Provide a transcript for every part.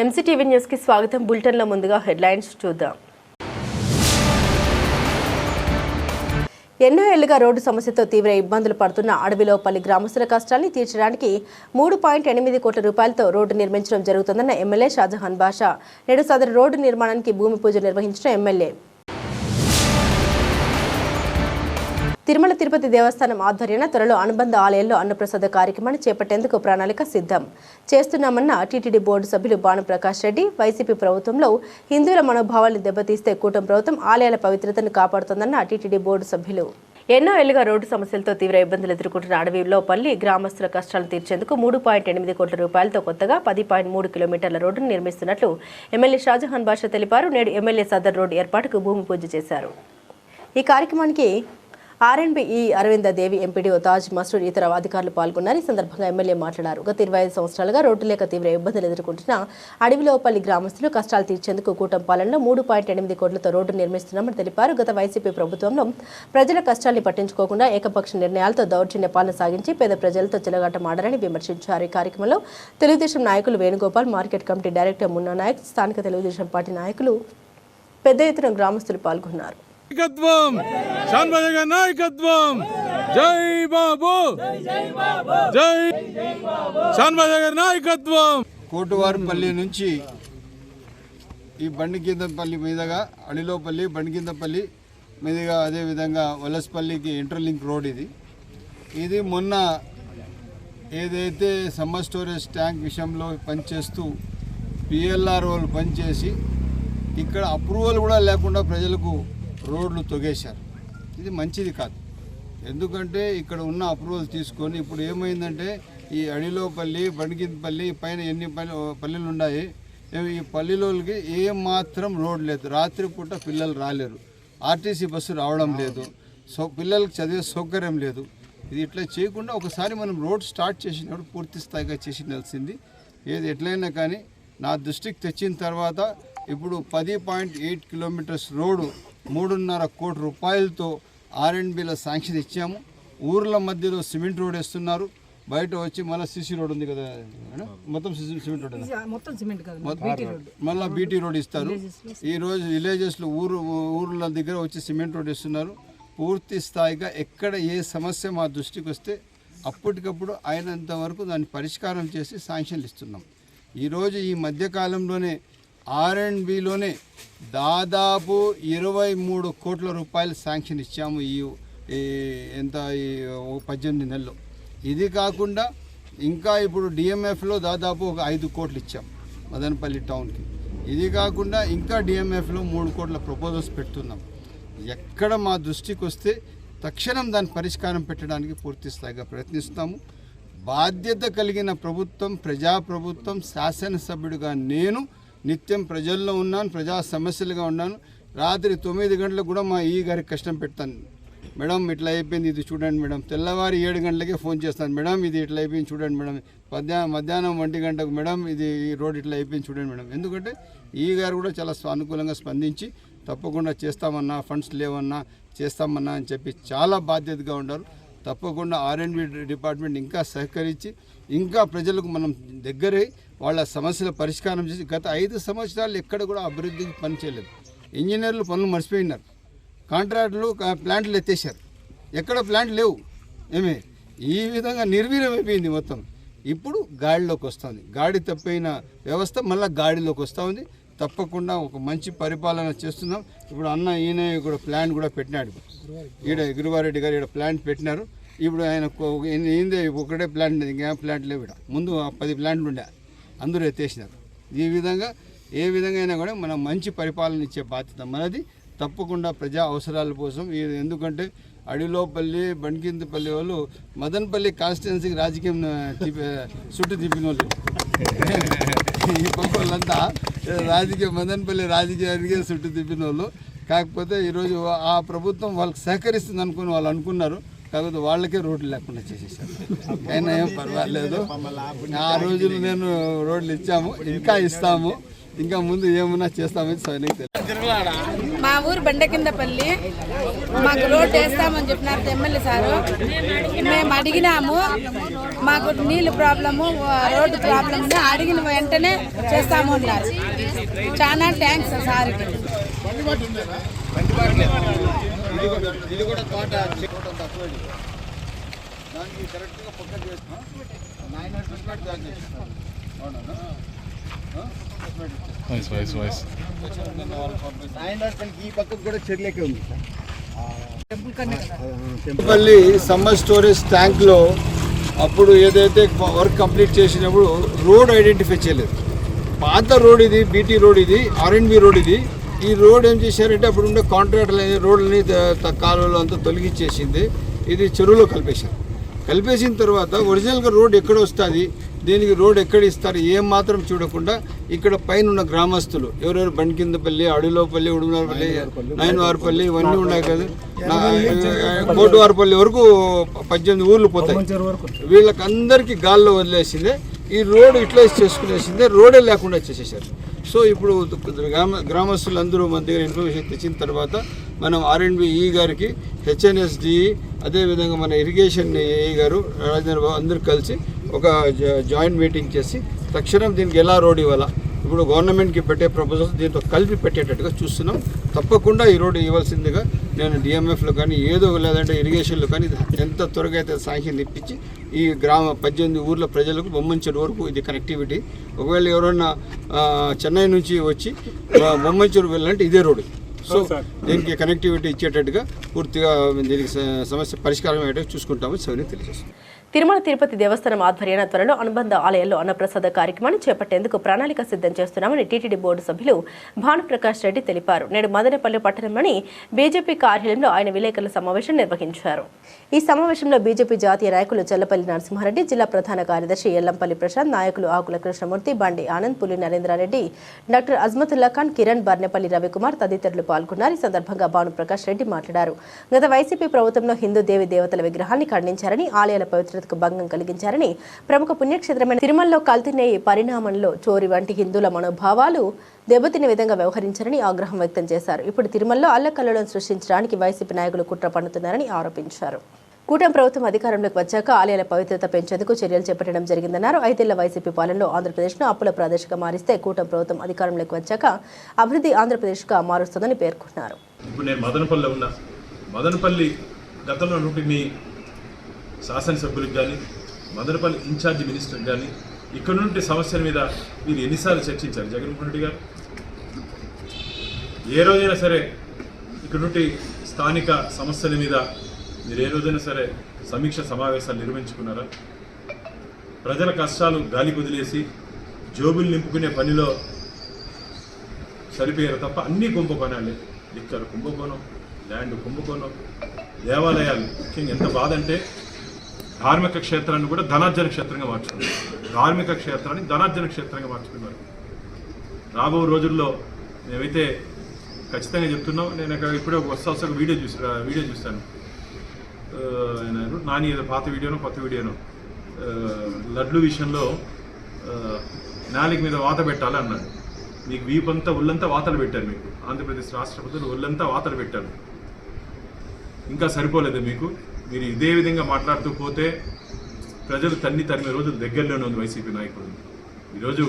MCTV news కి స్వాగతం. బులెటిన్లో ముందుగా హెడ్లైన్స్ చూద్దాం. ఎన్నో ఏళ్లుగా రోడ్డు సమస్యతో తీవ్ర ఇబ్బందులు పడుతున్న అడవిలోపల్లి గ్రామస్తుల కష్టాన్ని తీర్చడానికి 3.8 కోట్ల రూపాయలతో రోడ్డు నిర్మించడం జరుగుతుందన్న ఎమ్మెల్యే షాజహాన్ బాషా. నేడు సదరు రోడ్డు నిర్మాణానికి భూమి పూజ నిర్వహించిన ఎమ్మెల్యే. తిరుమల తిరుపతి దేవస్థానం ఆధ్వర్యాన త్వరలో అనుబంధ ఆలయాల్లో అన్నప్రసాద కార్యక్రమాన్ని చేపట్టేందుకు ప్రణాళిక సిద్ధం చేస్తున్నామన్న టీటీడీ బోర్డు సభ్యులు భానుప్రకాష్ రెడ్డి. వైసీపీ ప్రభుత్వంలో హిందువుల మనోభావాలను దెబ్బతీస్తే కూటమి ప్రభుత్వం ఆలయాల పవిత్రతను కాపాడుతోందన్న టీటీడీ బోర్డు సభ్యులు. ఎన్నో ఏళ్లుగా రోడ్డు సమస్యలతో తీవ్ర ఇబ్బందులు ఎదుర్కొంటున్న అడవిలోపల్లి గ్రామస్తుల కష్టాలను తీర్చేందుకు 3.8 కోట్ల రూపాయలతో కొత్తగా 10.3 కిలోమీటర్ల రోడ్డును నిర్మిస్తున్నట్లు ఎమ్మెల్యే షాజహాన్ బాషా తెలిపారు. నేడు ఎమ్మెల్యే సదర్ రోడ్డు ఏర్పాటుకు భూమి పూజ చేశారు. ఈ కార్యక్రమానికి ఆర్ఎండ్బి అరవిందదేవి, ఎంపీడీఓ తాజ్ మసూద్, ఇతర అధికారులు పాల్గొన్నారు. ఈ సందర్భంగా ఎమ్మెల్యే మాట్లాడారు. గత 25 సంవత్సరాలుగా రోడ్డు లేక తీవ్ర ఇబ్బందులు ఎదుర్కొంటున్న అడవిలోపల్లి గ్రామస్తులు కష్టాలు తీర్చేందుకు కూటమి పాలనలో 3.8 కోట్లతో రోడ్డు నిర్మిస్తున్నామని తెలిపారు. గత వైసీపీ ప్రభుత్వంలో ప్రజల కష్టాన్ని పట్టించుకోకుండా ఏకపక్ష నిర్ణయాలతో దౌర్జన్య పాలన సాగించి పేద ప్రజలతో చెలగాటమాడారని విమర్శించారు. ఈ కార్యక్రమంలో తెలుగుదేశం నాయకులు Venugopal, market committee director Munna Nayak, స్థానిక తెలుగుదేశం పార్టీ నాయకులు పెద్ద ఎత్తున గ్రామస్తులు పాల్గొన్నారు. నాయకత్వం జై బాబు, జై నాయకత్వం. కోటువారిపల్లి నుంచి ఈ బండికిందపల్లి మీదుగా అడిలోపల్లి, బండికిందపల్లి మీదుగా అదేవిధంగా వలసపల్లికి ఇంటర్లింక్ రోడ్ ఇది మొన్న ఏదైతే సమ్మర్ స్టోరేజ్ ట్యాంక్ విషయంలో పనిచేస్తూ పిఎల్ఆర్ఓలు పనిచేసి ఇక్కడ అప్రూవల్ కూడా లేకుండా ప్రజలకు రోడ్లు తొగేశారు. ఇది మంచిది కాదు. ఎందుకంటే ఇక్కడ ఉన్న అప్రూవల్ తీసుకొని ఇప్పుడు ఏమైందంటే ఈ అడిలోపల్లి, బండికిందపల్లి పైన ఎన్ని పల్లెలు ఉన్నాయి, ఈ పల్లెలోకి ఏమాత్రం రోడ్ లేదు. రాత్రిపూట పిల్లలు రాలేరు, ఆర్టీసీ బస్సు రావడం లేదు, పిల్లలకు చదివే సౌకర్యం లేదు. ఇది ఇట్లా చేయకుండా ఒకసారి మనం రోడ్ స్టార్ట్ చేసినప్పుడు పూర్తి స్థాయిగా చేసినాల్సింది. ఏది ఎట్లయినా కానీ నా దృష్టికి తెచ్చిన తర్వాత ఇప్పుడు 10.8 కిలోమీటర్స్ రోడ్డు 3.5 కోట్ల రూపాయలతో ఆర్ఎండ్బిలో శాంక్షన్ ఇచ్చాము. ఊర్ల మధ్యలో సిమెంట్ రోడ్ వేస్తున్నారు. బయట వచ్చి మళ్ళీ సిసి రోడ్ ఉంది కదా, మొత్తం సిమెంట్ రోడ్, మళ్ళీ బీటీ రోడ్ ఇస్తారు. ఈరోజు విలేజెస్లో ఊర్ల దగ్గర వచ్చి సిమెంట్ రోడ్ వేస్తున్నారు. పూర్తి స్థాయిగా ఎక్కడ ఏ సమస్య మా దృష్టికి వస్తే అప్పటికప్పుడు అయినంత వరకు దాన్ని పరిష్కారం చేసి శాంక్షన్లు ఇస్తున్నాం. ఈరోజు ఈ మధ్యకాలంలోనే ఆర్ఎండ్బిలోనే దాదాపు 23 కోట్ల రూపాయలు శాంక్షన్ ఇచ్చాము ఈ 18 నెలల్లో. ఇది కాకుండా ఇంకా ఇప్పుడు డిఎంఎఫ్లో దాదాపు ఒక 5 కోట్లు ఇచ్చాం మదనపల్లి టౌన్కి. ఇది కాకుండా ఇంకా డిఎంఎఫ్లో 3 కోట్ల ప్రపోజల్స్ పెడుతున్నాం. ఎక్కడ మా దృష్టికి వస్తే తక్షణం దాని పరిష్కారం పెట్టడానికి పూర్తి స్థాయిగా ప్రయత్నిస్తాము. బాధ్యత కలిగిన ప్రభుత్వం, ప్రజాప్రభుత్వం, శాసనసభ్యుడిగా నేను నిత్యం ప్రజల్లో ఉన్నాను, ప్రజా సమస్యలుగా ఉన్నాను. రాత్రి 9 గంటలకు కూడా మా ఈ గారికి కష్టం పెడతాను. మేడం ఇట్లా అయిపోయింది, ఇది చూడండి మేడం. తెల్లవారి 7 గంటలకే ఫోన్ చేస్తాను, మేడం ఇది ఇట్లా అయిపోయింది చూడండి మేడం. మధ్యాహ్నం 1 గంటకు మేడం ఇది ఈ రోడ్ ఇట్లా అయిపోయింది చూడండి మేడం. ఎందుకంటే ఈ గారు కూడా చాలా అనుకూలంగా స్పందించి తప్పకుండా చేస్తామన్నా, ఫండ్స్ లేవన్నా చేస్తామన్నా అని చెప్పి చాలా బాధ్యతగా ఉన్నారు. తప్పకుండా ఆర్ఎండ్బి డిపార్ట్మెంట్ ఇంకా సహకరించి ఇంకా ప్రజలకు మనం దగ్గరై వాళ్ళ సమస్యల పరిష్కారం చేసి గత 5 సంవత్సరాలు ఎక్కడ కూడా అభివృద్ధికి పని చేయలేదు. ఇంజనీర్లు పనులు మర్చిపోయినారు, కాంట్రాక్టులు ప్లాంట్లు ఎత్తేసారు, ఎక్కడ ప్లాంట్ లేవు. ఈ విధంగా నిర్వీర్యం అయిపోయింది మొత్తం. ఇప్పుడు గాడిలోకి వస్తుంది. గాడి తప్పైన వ్యవస్థ మళ్ళీ గాడిలోకి వస్తూ ఉంది. తప్పకుండా ఒక మంచి పరిపాలన చేస్తున్నాం. ఇప్పుడు ఈయన కూడా ప్లాంట్ కూడా పెట్టినాడు. గురువారెడ్డి గారు ఇక్కడ ప్లాంట్ పెట్టినారు. ఇప్పుడు ఆయన ఏందే ఒకటే ప్లాంట్, ఇంకేం ప్లాంట్ లేవు. ముందు 10 ప్లాంట్లు ఉండే, అందరూ ఎత్తేసినారు. ఈ విధంగా ఏ విధంగా అయినా కూడా మనం మంచి పరిపాలన ఇచ్చే బాధ్యత మనది. తప్పకుండా ప్రజా అవసరాల కోసం. ఎందుకంటే అడిలోపల్లి, బండికిందపల్లి వాళ్ళు మదనపల్లి కాన్స్టిట్యున్సీకి రాజకీయం చుట్టూ తిప్పిన వాళ్ళు. ఈ పక్క వాళ్ళంతా మదనపల్లి రాజకీయానికి చుట్టూ తిప్పిన వాళ్ళు. కాకపోతే ఈరోజు ఆ ప్రభుత్వం వాళ్ళకి సహకరిస్తుంది అనుకుని వాళ్ళు అనుకున్నారు. కాకపోతే వాళ్ళకే రోడ్లు లేకుండా చేసేసారు. అయినా ఏం పర్వాలేదు. ఆ రోజులు నేను రోడ్లు ఇచ్చాము, ఇంకా ఇస్తాము. ఇంకా ముందు ఏమన్నా చేస్తామని సైనిక్ తెలియదు. మా ఊరు బండకిందపల్లి మాకు రోడ్డు వేస్తామని చెప్పినారు ఎమ్మెల్యే సారు. మేము అడిగినాము, మాకు నీళ్ళు ప్రాబ్లము, రోడ్డు ప్రాబ్లమ్ ఉంది, అడిగిన వెంటనే చేస్తాము అన్నారు. చాలా థ్యాంక్స్ సార్కి. ఇది కూడా తోట తక్కువ, దానికి కరెక్ట్గా పక్క చేస్తాం. 900 బ్యాగ్ చేస్తాం. ఈ పక్కకు కూడా చెర్లేకే ఉంది. టెంపుల్పల్లి సమ్మర్ స్టోరేజ్ ట్యాంక్లో అప్పుడు ఏదైతే వర్క్ కంప్లీట్ చేసినప్పుడు రోడ్ ఐడెంటిఫై చేయలేదు. పాత రోడ్ ఇది, బీటీ రోడ్ ఇది, R&B రోడ్ ఇది. ఈ రోడ్ ఏం చేశారంటే అప్పుడు ఉండే కాంట్రాక్టర్లు రోడ్లని కాలువలో అంతా తొలగించేసింది. ఇది చెరువులో కలిపేసిన తర్వాత ఒరిజినల్గా రోడ్ ఎక్కడ వస్తుంది, దీనికి రోడ్ ఎక్కడ ఇస్తారు ఏం మాత్రం చూడకుండా ఇక్కడ పైన ఉన్న గ్రామస్తులు ఎవరెవరు బండికిందపల్లి, అడవిలోపల్లి, ఉడుమలపల్లి, నైన్వారిపల్లి ఇవన్నీ ఉన్నాయి కదా, కోటివారిపల్లి వరకు 18 ఊర్లు పోతాయి. వీళ్ళకందరికీ గాల్లో వదిలేసిందే. ఈ రోడ్ యూటిలైజ్ చేసుకునేసిందే, రోడే లేకుండా చేసేసారు. సో ఇప్పుడు గ్రామస్తులందరూ మన దగ్గర ఇన్ఫర్మేషన్ తెచ్చిన తర్వాత మనం R&B ఈ గారికి, HNSD అదేవిధంగా మన ఇరిగేషన్ ఏఈ గారు రాజేంద్ర బాబు అందరూ కలిసి ఒక జాయింట్ మీటింగ్ చేసి తక్షణం దీనికి ఎలా రోడ్ ఇవ్వాలా, ఇప్పుడు గవర్నమెంట్కి పెట్టే ప్రపోజల్స్ దీంతో కలిపి పెట్టేటట్టుగా చూస్తున్నాం. తప్పకుండా ఈ రోడ్డు ఇవ్వాల్సిందిగా నేను DMFలో కానీ ఏదో లేదంటే ఇరిగేషన్లో కానీ ఎంత త్వరగా అయితే శాంక్షన్ ఇప్పించి ఈ 18 ఊర్ల ప్రజలకు బొమ్మంచెరు వరకు ఇది కనెక్టివిటీ. ఒకవేళ ఎవరైనా చెన్నై నుంచి వచ్చి బొమ్మంచెరు వెళ్ళాలంటే ఇదే రోడ్డు. సో దీనికి కనెక్టివిటీ ఇచ్చేటట్టుగా పూర్తిగా దీనికి సమస్య పరిష్కారం అయ్యేటట్టు చూసుకుంటామని సవిని తెలియజేస్తాం. తిరుమల తిరుపతి దేవస్థానం ఆధ్వర్యాన త్వరలో అనుబంధ ఆలయాల్లో అన్నప్రసాద కార్యక్రమాన్ని చేపట్టేందుకు ప్రణాళిక సిద్ధం చేస్తున్నామని టీటీడీ బోర్డు సభ్యులు భానుప్రకాష్ రెడ్డి తెలిపారు. నేడు మదనపల్లి పట్టణంలోని బీజేపీ కార్యాలయంలో ఆయన విలేకరుల సమావేశం నిర్వహించారు. ఈ సమావేశంలో బీజేపీ జాతీయ నాయకులు చల్లపల్లి నరసింహారెడ్డి, జిల్లా ప్రధాన కార్యదర్శి ఎల్లంపల్లి ప్రశాంత్, నాయకులు ఆకుల కృష్ణమూర్తి, బండి ఆనంద్, పులి నరేంద్రారెడ్డి, డాక్టర్ అజ్మతుల్లా ఖాన్, కిరణ్, బర్నెపల్లి రవికుమార్ తదితరులు పాల్గొన్నారు. ఈ సందర్భంగా భానుప్రకాష్ రెడ్డి మాట్లాడారు. గత వైసీపీ ప్రభుత్వంలో హిందూ దేవి దేవతల విగ్రహాన్ని ఖండించారని, ఆలయాల పవిత్రతకు భంగం కలిగించారని, ప్రముఖ పుణ్యక్షేత్రమైన తిరుమలలో కల్తీనే పరిణామంలో చోరీ వంటి హిందువుల మనోభావాలు దెబ్బతినే విధంగా వ్యవహరించారని ఆగ్రహం వ్యక్తం చేశారు. ఇప్పుడు తిరుమలలో అల్లకల్లోలను సృష్టించడానికి వైసీపీ నాయకులు కుట్ర పన్నుతున్నారని ఆరోపించారు. కూటమి ప్రభుత్వం అధికారంలోకి వచ్చాక ఆలయాల పవిత్రత పెంచేందుకు చర్యలు చేపట్టడం జరిగిందన్నారు. 5 ఏళ్ల వైసీపీ పాలనలో ఆంధ్రప్రదేశ్ను అప్పుల ప్రదేశ్గా మారిస్తే కూటమి ప్రభుత్వం అధికారంలోకి వచ్చాక అభివృద్ధి ఆంధ్రప్రదేశ్గా మారుస్తుందని పేర్కొన్నారు. ఇప్పుడు నేను మదనపల్లిలో ఉన్నా. మదనపల్లి గతంలో నుండి శాసనసభ్యులకు కానీ, మదనపల్లి ఇన్ఛార్జి మినిస్టర్ కానీ ఇక్కడ నుండి సమస్యల మీద మీరు ఎన్నిసార్లు చర్చించారు జగన్మోహన్ రెడ్డి గారు? ఏ రోజైనా సరే ఇక్కడ నుండి స్థానిక సమస్యల మీద మీరు ఏ రోజైనా సరే సమీక్ష సమావేశాలు నిర్వహించుకున్నారా? ప్రజల కష్టాలు గాలి వదిలేసి జోబులు నింపుకునే పనిలో సరిపోయారు తప్ప అన్ని కుంభకోణాలే. లిక్కర్ కుంభకోణం, ల్యాండ్ కుంభకోణం, దేవాలయాలు ముఖ్యంగా ఎంత బాధ అంటే ధార్మిక క్షేత్రాన్ని కూడా ధనార్జన క్షేత్రంగా మార్చుకున్నారు. ధార్మిక క్షేత్రాన్ని ధనార్జన క్షేత్రంగా మార్చుకున్నారు. రాబో రోజుల్లో మేమైతే ఖచ్చితంగా చెప్తున్నాం. నేను ఇప్పుడే వరుసగా వీడియో చూస్తాను. నాని ఏదో పాత వీడియోనో కొత్త వీడియోనో లడ్లు విషయంలో నాలుగు మీద వాత పెట్టాలి అన్నాడు. మీకు వీపంతా ఒళ్ళంతా వాతలు పెట్టారు. మీకు ఆంధ్రప్రదేశ్ రాష్ట్ర ప్రభుత్వం ఒళ్ళంతా వాతలు పెట్టారు. ఇంకా సరిపోలేదు మీకు. మీరు ఇదే విధంగా మాట్లాడుతూ పోతే ప్రజలు తరిమే రోజులు దగ్గరలోనే ఉంది వైసీపీ నాయకులు. ఈరోజు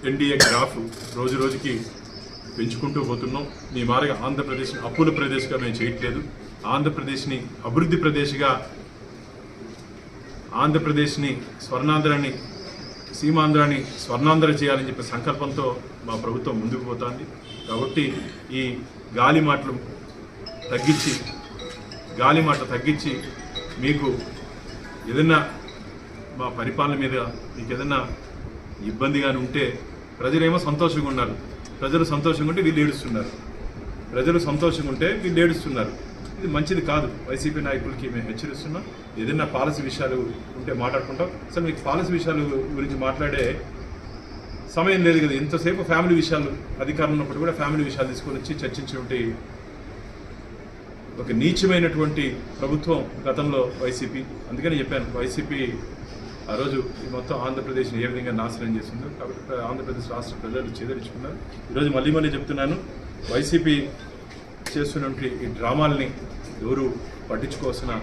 ఎన్డీఏ గ్రాఫ్ రోజు రోజుకి పెంచుకుంటూ పోతున్నాం. మీ మారిగా ఆంధ్రప్రదేశ్ని అప్పుల ప్రదేశ్గా మేము చేయట్లేదు. ఆంధ్రప్రదేశ్ని అభివృద్ధి ప్రదేశ్గా, ఆంధ్రప్రదేశ్ని స్వర్ణాంధ్రాన్ని, సీమాంధ్రాన్ని స్వర్ణాంధ్ర చేయాలని చెప్పే సంకల్పంతో మా ప్రభుత్వం ముందుకు పోతుంది. కాబట్టి ఈ గాలి మాటలు తగ్గించి మీకు ఏదైనా మా పరిపాలన మీద మీకు ఏదైనా ఇబ్బందిగానే ఉంటే, ప్రజలేమో సంతోషంగా ఉన్నారు. ప్రజలు సంతోషంగా ఉంటే వీళ్ళు ఏడుస్తున్నారు. ప్రజలు సంతోషంగా ఉంటే వీళ్ళు ఏడుస్తున్నారు. ఇది మంచిది కాదు. వైసీపీ నాయకులకి మేము హెచ్చరిస్తున్నాం. ఏదైనా పాలసీ విషయాలు ఉంటే మాట్లాడుకుంటాం. అసలు మీకు పాలసీ విషయాల గురించి మాట్లాడే సమయం లేదు కదా. ఎంతసేపు ఫ్యామిలీ విషయాలు, అధికారంలో ఉన్నప్పుడు కూడా ఫ్యామిలీ విషయాలు తీసుకొని వచ్చి చర్చించినటువంటి ఒక నీచమైనటువంటి ప్రభుత్వం గతంలో వైసీపీ. అందుకని చెప్పాను, వైసీపీ ఆ రోజు ఈ మొత్తం ఆంధ్రప్రదేశ్ని ఏ విధంగా నాశనం చేస్తుందో. కాబట్టి ఆంధ్రప్రదేశ్ రాష్ట్ర ప్రజలు చెదరించుకున్నారు. ఈరోజు మళ్ళీ చెప్తున్నాను, వైసీపీ చేస్తున్నటువంటి ఈ డ్రామాలని ఎవరు పట్టించుకోవాల్సిన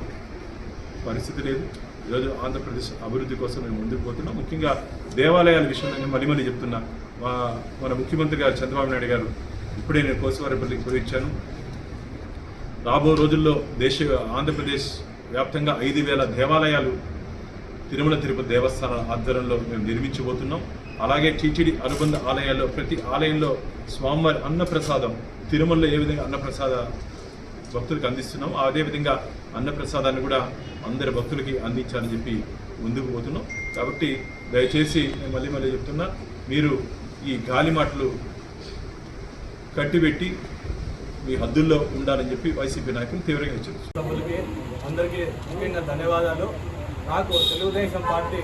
పరిస్థితి లేదు. ఈరోజు ఆంధ్రప్రదేశ్ అభివృద్ధి కోసం మేము ముందుకు పోతున్నాం. ముఖ్యంగా దేవాలయాల విషయంలో నేను మళ్ళీ చెప్తున్నా, మన ముఖ్యమంత్రి గారు చంద్రబాబు నాయుడు గారు ఇప్పుడే నేను కోసవారిపల్లికి పోయి ఇచ్చాను. రాబో రోజుల్లో ఆంధ్రప్రదేశ్ వ్యాప్తంగా 5,000 దేవాలయాలు తిరుమల తిరుపతి దేవస్థానాల ఆధ్వర్యంలో మేము నిర్మించబోతున్నాం. అలాగే టీటీడీ అనుబంధ ఆలయాల్లో ప్రతి ఆలయంలో స్వామివారి అన్నప్రసాదం తిరుమలలో ఏ విధంగా అన్నప్రసాద భక్తులకు అందిస్తున్నాం, అదేవిధంగా అన్నప్రసాదాన్ని కూడా అందరి భక్తులకి అందించాలని చెప్పి ముందుకు పోతున్నాం. కాబట్టి దయచేసి నేను మళ్ళీ చెప్తున్నా, మీరు ఈ గాలి మాటలు కట్టిపెట్టి మీ హద్దుల్లో ఉండాలని చెప్పి వైసీపీ నాయకులు తీవ్రంగా హెచ్చరిస్తున్నారు. అందరికీ ముఖ్యంగా ధన్యవాదాలు. నాకు తెలుగుదేశం పార్టీ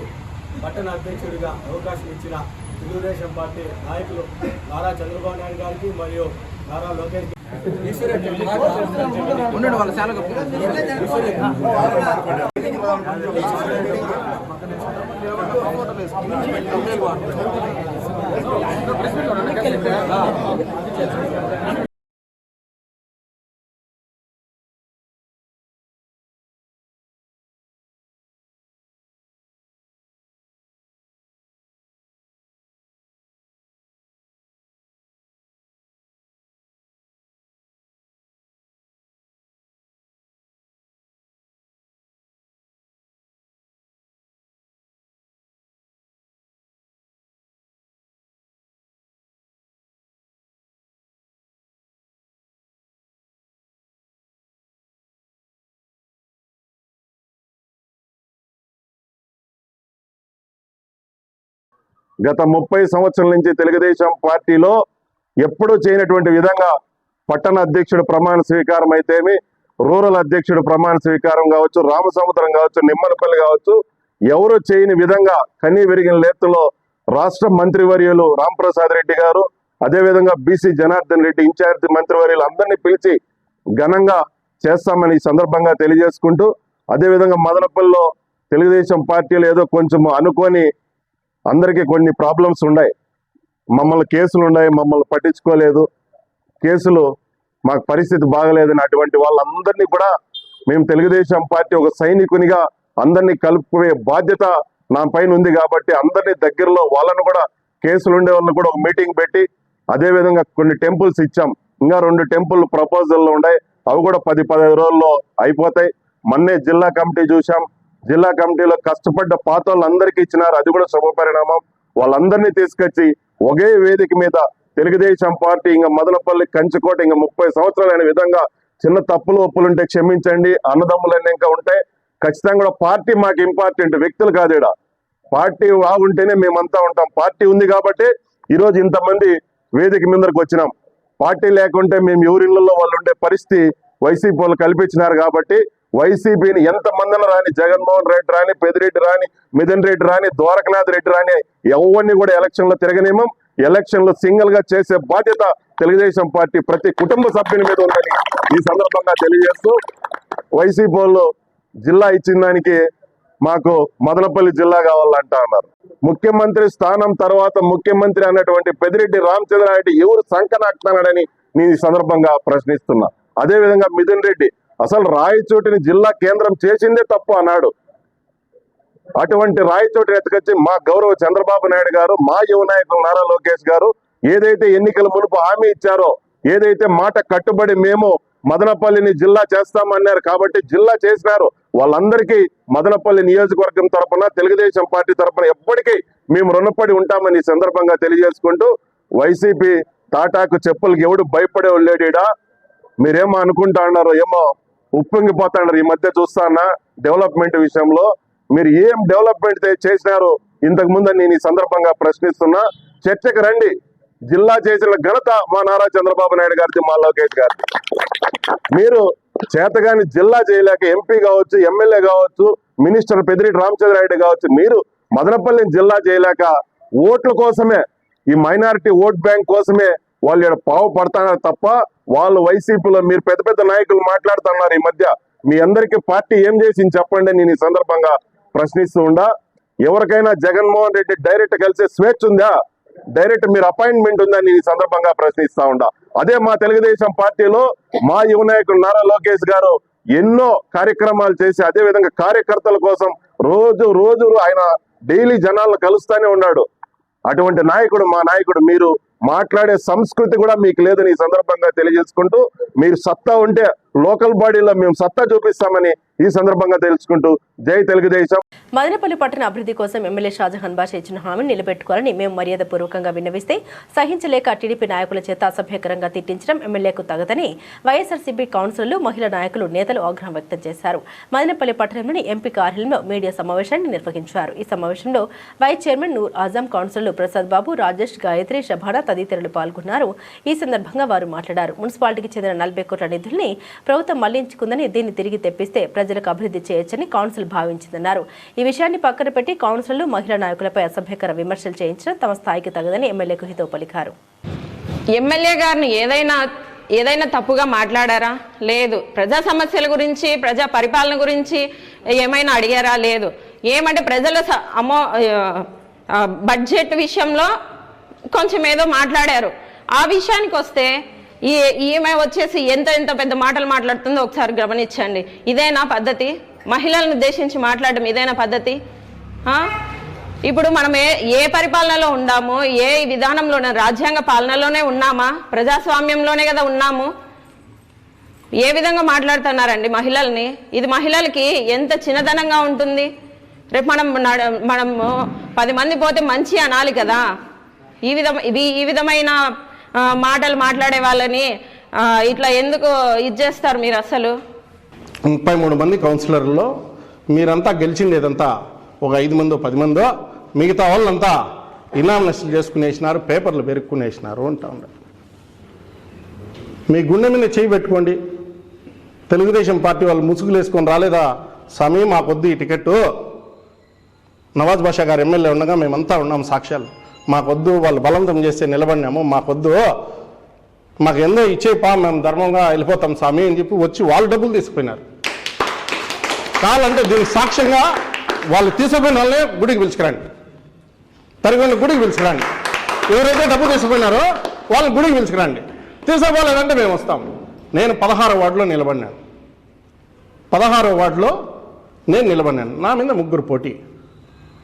పట్టణ అధ్యక్షుడిగా అవకాశం ఇచ్చిన తెలుగుదేశం పార్టీ నాయకులు నారా చంద్రబాబు నాయుడు గారికి మరియు నారా లోకేష్ గత 30 సంవత్సరాల నుంచి తెలుగుదేశం పార్టీలో ఎప్పుడూ చేయనటువంటి విధంగా పట్టణ అధ్యక్షుడు ప్రమాణ స్వీకారం అయితేమి, రూరల్ అధ్యక్షుడు ప్రమాణ స్వీకారం కావచ్చు, రామసముద్రం కావచ్చు, నిమ్మలపల్లి కావచ్చు, ఎవరు చేయని విధంగా కనీ విరిగిన లేత్తులో రాష్ట్ర మంత్రివర్యులు రాంప్రసాద్ రెడ్డి గారు, అదేవిధంగా బీసీ జనార్దన్ రెడ్డి ఇన్ఛార్జి మంత్రివర్యులు అందరినీ పిలిచి ఘనంగా చేస్తామని ఈ సందర్భంగా తెలియజేసుకుంటూ, అదేవిధంగా మదనపల్లిలో తెలుగుదేశం పార్టీలు ఏదో కొంచెం అనుకొని అందరికీ కొన్ని ప్రాబ్లమ్స్ ఉన్నాయి, మమ్మల్ని కేసులు ఉన్నాయి, మమ్మల్ని పట్టించుకోలేదు, కేసులు మాకు పరిస్థితి బాగలేదని అటువంటి వాళ్ళందరినీ కూడా మేము తెలుగుదేశం పార్టీ ఒక సైనికునిగా అందరినీ కలుపుకునే బాధ్యత నా పైన ఉంది. కాబట్టి అందరినీ దగ్గరలో వాళ్ళను కూడా కేసులు ఉండే వాళ్ళని కూడా ఒక మీటింగ్ పెట్టి, అదేవిధంగా కొన్ని టెంపుల్స్ ఇచ్చాం, ఇంకా 2 టెంపుల్ ప్రపోజల్లో ఉన్నాయి, అవి కూడా 10-15 రోజుల్లో అయిపోతాయి. మొన్నే జిల్లా కమిటీ చూసాం, జిల్లా కమిటీలో కష్టపడ్డ పాత వాళ్ళందరికీ ఇచ్చినారు, అది కూడా శుభ పరిణామం. వాళ్ళందరినీ తీసుకొచ్చి ఒకే వేదిక మీద తెలుగుదేశం పార్టీ ఇంకా మదనపల్లి కంచుకోట ఇంకా 30 సంవత్సరాలైన విధంగా చిన్న తప్పులు ఒప్పులుంటే క్షమించండి, అన్నదమ్ములన్నీ ఇంకా ఉంటాయి. ఖచ్చితంగా కూడా పార్టీ మాకు ఇంపార్టెంట్, వ్యక్తులు కాదు. ఇక్కడ పార్టీ బాగుంటేనే మేమంతా ఉంటాం. పార్టీ ఉంది కాబట్టి ఈరోజు ఇంతమంది వేదిక మీదకి వచ్చినాం. పార్టీ లేకుంటే మేము ఎవరిళ్లలో వాళ్ళు ఉండే పరిస్థితి వైసీపీ వాళ్ళు కల్పించినారు. కాబట్టి వైసీపీని ఎంతమందిని రాని, జగన్మోహన్ రెడ్డి రాని, పెద్దిరెడ్డి రాని, మిథున్ రెడ్డి రాని, ద్వారకనాథ్ రెడ్డి రాని, ఎవరిని కూడా ఎలక్షన్ లో తిరగనేమం. ఎలక్షన్ లో సింగిల్ గా చేసే బాధ్యత తెలుగుదేశం పార్టీ ప్రతి కుటుంబ సభ్యుని మీద ఉందని ఈ సందర్భంగా తెలియజేస్తూ, వైసీపీ వాళ్ళు జిల్లా ఇచ్చిన దానికి మాకు మదనపల్లి జిల్లా కావాలంటా అన్నారు. ముఖ్యమంత్రి స్థానం తర్వాత ముఖ్యమంత్రి అన్నటువంటి పెద్దిరెడ్డి రామచంద్రారెడ్డి ఎవరు సంకనాకుతున్నాడని నేను ఈ సందర్భంగా ప్రశ్నిస్తున్నా. అదేవిధంగా మిథున్ రెడ్డి అసలు రాయచోటిని జిల్లా కేంద్రం చేసిందే తప్పు అన్నాడు. అటువంటి రాయచోటిని ఎత్తుకొచ్చి మా గౌరవ చంద్రబాబు నాయుడు గారు, మా యువ నాయకులు నారా లోకేష్ గారు ఏదైతే ఎన్నికల మునుపు హామీ ఇచ్చారో, ఏదైతే మాట కట్టుబడి మేము మదనపల్లిని జిల్లా చేస్తామన్నారు కాబట్టి జిల్లా చేసినారు. వాళ్ళందరికీ మదనపల్లి నియోజకవర్గం తరఫున, తెలుగుదేశం పార్టీ తరఫున ఎప్పటికీ మేము రుణపడి ఉంటామని ఈ సందర్భంగా తెలియజేసుకుంటూ, వైసీపీ తాటాకు చెప్పులకి ఎవడు భయపడే లేడీడా, మీరేమో అనుకుంటా అన్నారు, ఏమో ఉప్పొంగిపోతాడారు. ఈ మధ్య చూస్తానా డెవలప్మెంట్ విషయంలో మీరు ఏం డెవలప్మెంట్ చేసినారు ఇంతకు ముందు నేను ఈ సందర్భంగా ప్రశ్నిస్తున్నా. చర్చకు రండి. జిల్లా చేసిన ఘనత మా నారా చంద్రబాబు నాయుడు గారిది, మా లోకేష్ గారిది. మీరు చేతగాని జిల్లా చేయలేక ఎంపీ కావచ్చు, ఎమ్మెల్యే కావచ్చు, మినిస్టర్ పెద్దిరెడ్డి రామచంద్రారెడ్డి కావచ్చు, మీరు మదనపల్లిని జిల్లా చేయలేక ఓట్ల కోసమే, ఈ మైనారిటీ ఓట్ బ్యాంక్ కోసమే వాళ్ళు ఇక్కడ పావుపడుతున్నారు తప్ప, వాళ్ళు వైసీపీలో మీరు పెద్ద పెద్ద నాయకులు మాట్లాడుతున్నారు ఈ మధ్య. మీ అందరికీ పార్టీ ఏం చేసింది చెప్పండి నేను ఈ సందర్భంగా ప్రశ్నిస్తూ ఉండా. ఎవరికైనా జగన్మోహన్ రెడ్డి డైరెక్ట్ కలిసే స్వేచ్ఛ ఉందా? డైరెక్ట్ మీరు అపాయింట్మెంట్ ఉందని ఈ సందర్భంగా ప్రశ్నిస్తా ఉండా. అదే మా తెలుగుదేశం పార్టీలో మా యువ నాయకుడు నారా లోకేష్ గారు ఎన్నో కార్యక్రమాలు చేసి అదే విధంగా కార్యకర్తల కోసం రోజు ఆయన డైలీ జనాలను కలుస్తానే ఉన్నాడు. అటువంటి నాయకుడు మా నాయకుడు. మీరు మాట్లాడే సంస్కృతి కూడా మీకు లేదని ఈ సందర్భంగా తెలియజేసుకుంటూ, మీరు సత్తా ఉంటే లోకల్ బాడీలో మేము సత్తా చూపిస్తామని ఈ సందర్భంగా తెలుసుకుంటూ జై తెలుగుదేశం. మదనపల్లి పట్టణ అభివృద్ధి కోసం ఎమ్మెల్యే షాజహాన్ బాషా ఇచ్చిన హామీని నిలబెట్టుకోవాలని మేము మర్యాదపూర్వకంగా విన్నవిస్తే సహించలేక టీడీపీ నాయకుల చేత అసభ్యకరంగా తిట్టించడం ఎమ్మెల్యేకు తగదని వైఎస్ఆర్సీపీ కౌన్సిలర్లు, మహిళా నాయకులు, నేతలు ఆగ్రహం వ్యక్తం చేశారు. మదనపల్లి పట్టణంలోని ఎంపీ కార్యాలయంలో మీడియా సమావేశాన్ని నిర్వహించారు. ఈ సమావేశంలో వైస్ చైర్మన్ నూర్ ఆజం, కౌన్సిలర్లు ప్రసాద్ బాబు, రాజేష్, గాయత్రి, షబానా తదితరులు పాల్గొన్నారు. ఈ సందర్భంగా వారు మాట్లాడారు. మున్సిపాలిటీకి చెందిన 40 కోట్ల నిధుల్ని ప్రభుత్వం మళ్లించుకుందని, దీన్ని తిరిగి తెప్పిస్తే ప్రజలకు అభివృద్ధి చేయొచ్చని కౌన్సిల్ భావించిందన్నారు. ఈ విషయాన్ని పక్కన పెట్టి కౌన్సిలర్లు, మహిళా నాయకులపై అసభ్యకర విమర్శలు చేయించడం తమ స్థాయికి తగదని ఎమ్మెల్యేకు హితవు పలికారు. ఎమ్మెల్యే గారిని ఏదైనా తప్పుగా మాట్లాడారా? లేదు. ప్రజా సమస్యల గురించి, ప్రజా పరిపాలన గురించి ఏమైనా అడిగారా? లేదు. ఏమంటే ప్రజల బడ్జెట్ విషయంలో కొంచెం ఏదో మాట్లాడారు. ఆ విషయానికి వస్తే ఈమె వచ్చేసి ఎంత పెద్ద మాటలు మాట్లాడుతుందో ఒకసారి గమనించండి. ఇదేనా పద్ధతి? మహిళలను ఉద్దేశించి మాట్లాడడం ఇదేనా పద్ధతి? ఇప్పుడు మనం ఏ పరిపాలనలో ఉన్నాము? ఏ విధానంలోనే? రాజ్యాంగ పాలనలోనే ఉన్నామా? ప్రజాస్వామ్యంలోనే కదా ఉన్నాము. ఏ విధంగా మాట్లాడుతున్నారండి మహిళల్ని? ఇది మహిళలకి ఎంత చిన్నదనంగా ఉంటుంది. రేపు మనము 10 మంది పోతే మంచి అనాలి కదా. ఈ విధమైన మాటలు మాట్లాడే వాళ్ళని ఇట్లా ఎందుకు చేస్తారు మీరు? అసలు 33 మంది కౌన్సిలర్లో మీరంతా గెలిచిండేదంతా ఒక 5 మందో 10 మందో, మిగతా వాళ్ళంతా ఇనామినేషన్ చేసుకునేసినారు, పేపర్లు పెరుక్కునేసినారు అంటా ఉన్నారు. మీ గుండె మీద చేయి పెట్టుకోండి. తెలుగుదేశం పార్టీ వాళ్ళు ముసుగులు వేసుకొని రాలేదా? స్వామి మాకొద్దు ఈ టికెట్టు, నవాజ్ బాషా గారు ఎమ్మెల్యే ఉండగా మేమంతా ఉన్నాం సాక్ష్యాలు, మాకొద్దు, వాళ్ళు బలవంతం చేస్తే నిలబడినాము, మాకొద్దు, మాకు ఎందో ఇచ్చేపా, మేము ధర్మంగా వెళ్ళిపోతాం స్వామి అని చెప్పి వచ్చి వాళ్ళు డబ్బులు తీసుకుపోయినారు. కావాలంటే దీనికి సాక్ష్యంగా వాళ్ళు తీసుకుపోయిన వాళ్ళే గుడికి పిలుచుకురండి, తరిగొండ గుడికి పిలుచుకురండి. ఎవరైతే డబ్బు తీసుకుపోయినారో వాళ్ళని గుడికి పిలుచుకురండి. తీసుకుపోలేదంటే మేము వస్తాం. నేను 16వ వార్డులో నిలబడినాను. 16వ వార్డులో నేను నిలబడినాను. నా మీద 3 పోటీ.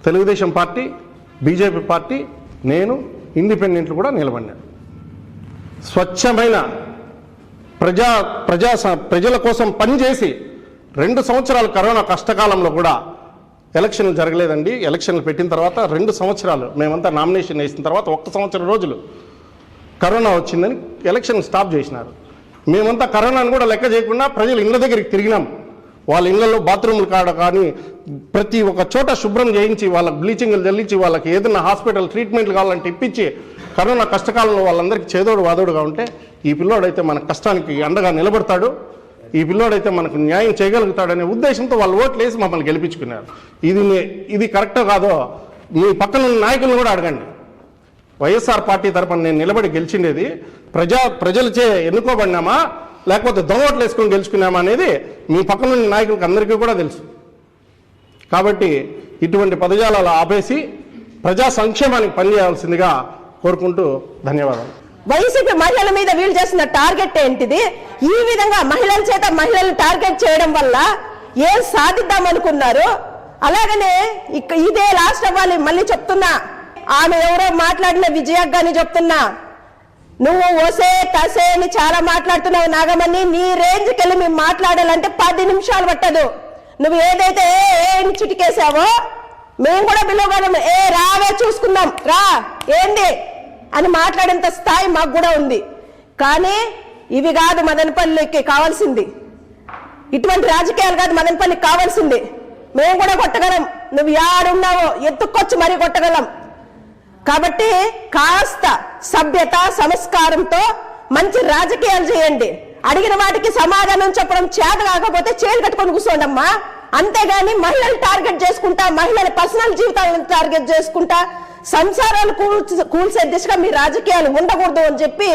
తెలుగుదేశం పార్టీ, బీజేపీ పార్టీ, నేను, ఇండిపెండెంట్లు కూడా నిలబడినాను. స్వచ్ఛమైన ప్రజల కోసం పనిచేసి 2 సంవత్సరాలు కరోనా కష్టకాలంలో కూడా ఎలక్షన్లు జరగలేదండి. ఎలక్షన్లు పెట్టిన తర్వాత 2 సంవత్సరాలు మేమంతా నామినేషన్ వేసిన తర్వాత 1 సంవత్సరం రోజులు కరోనా వచ్చిందని ఎలక్షన్ స్టాప్ చేసినారు. మేమంతా కరోనాను కూడా లెక్క చేయకుండా ప్రజలు ఇళ్ళ దగ్గరికి తిరిగినాం. వాళ్ళ ఇళ్లలో బాత్రూములు కాడ కానీ ప్రతి ఒక్క చోట శుభ్రం చేయించి, వాళ్ళకి బ్లీచింగ్లు చల్లించి, వాళ్ళకి ఏదైనా హాస్పిటల్ ట్రీట్మెంట్లు కావాలంటే ఇప్పించి, కరోనా కష్టకాలంలో వాళ్ళందరికీ చేదోడు వాదోడుగా ఉంటే, ఈ పిల్లోడైతే మన కష్టానికి అండగా నిలబడతాడు, ఈ పిల్లోడైతే మనకు న్యాయం చేయగలుగుతాడనే ఉద్దేశంతో వాళ్ళు ఓట్లు వేసి మమ్మల్ని గెలిపించుకున్నారు. ఇది కరెక్టో కాదో మీ పక్కన ఉన్న నాయకులను కూడా అడగండి. వైఎస్ఆర్ పార్టీ తరపున నేను నిలబడి గెలిచిండేది ప్రజలచే ఎన్నుకోబడినామా లేకపోతే దొంగోట్లు వేసుకొని గెలుచుకున్నామా అనేది మీ పక్కన ఉన్న నాయకులకు అందరికీ కూడా తెలుసు. కాబట్టి ఇటువంటి పదజాలాలు ఆపేసి ప్రజా సంక్షేమానికి పనిచేయాల్సిందిగా కోరుకుంటూ ధన్యవాదాలు. వైసీపీ మహిళల మీద వీళ్ళు చేసిన టార్గెట్ ఏంటిది? ఈ విధంగా మహిళల చేత మహిళలను టార్గెట్ చేయడం వల్ల ఏం సాధిద్దాం అనుకున్నారు? అలాగనే ఇదే లాస్ట్ అవ్వాలి. మళ్ళీ చెప్తున్నా, ఆమె ఎవరో మాట్లాడిన విజయగాని చెప్తున్నా, నువ్వు ఒసే తసే అని చాలా మాట్లాడుతున్నావు నాగమణి. నీ రేంజ్కి వెళ్ళి మేము మాట్లాడాలంటే 10 నిమిషాలు పట్టదు. నువ్వు ఏదైతే చిటికేసావో మేము కూడా పిలవగలము. రావే చూసుకుందాం, రా ఏంది అని మాట్లాడేంత స్థాయి మాకు కూడా ఉంది. కానీ ఇవి కాదు మదనపల్లికి కావాల్సింది. ఇటువంటి రాజకీయాలు కాదు మదనపల్లికి కావాల్సింది. మేము కూడా కొట్టగలం. నువ్వు యాడున్నావో ఎత్తుక్కొచ్చి మరీ కొట్టగలం. కాబట్టి కాస్త సభ్యత సంస్కారంతో మంచి రాజకీయాలు చేయండి. అడిగిన వాటికి సమాధానం చెప్పడం చేత కాకపోతే చేలు కట్టుకొని కూర్చోండమ్మా. అంతేగాని మహిళలు టార్గెట్ చేసుకుంటా, మహిళల పర్సనల్ జీవితాలను టార్గెట్ చేసుకుంటా సంసారాలు కూల్చే దిశగా మీ రాజకీయాలు ఉండకూడదు అని చెప్పి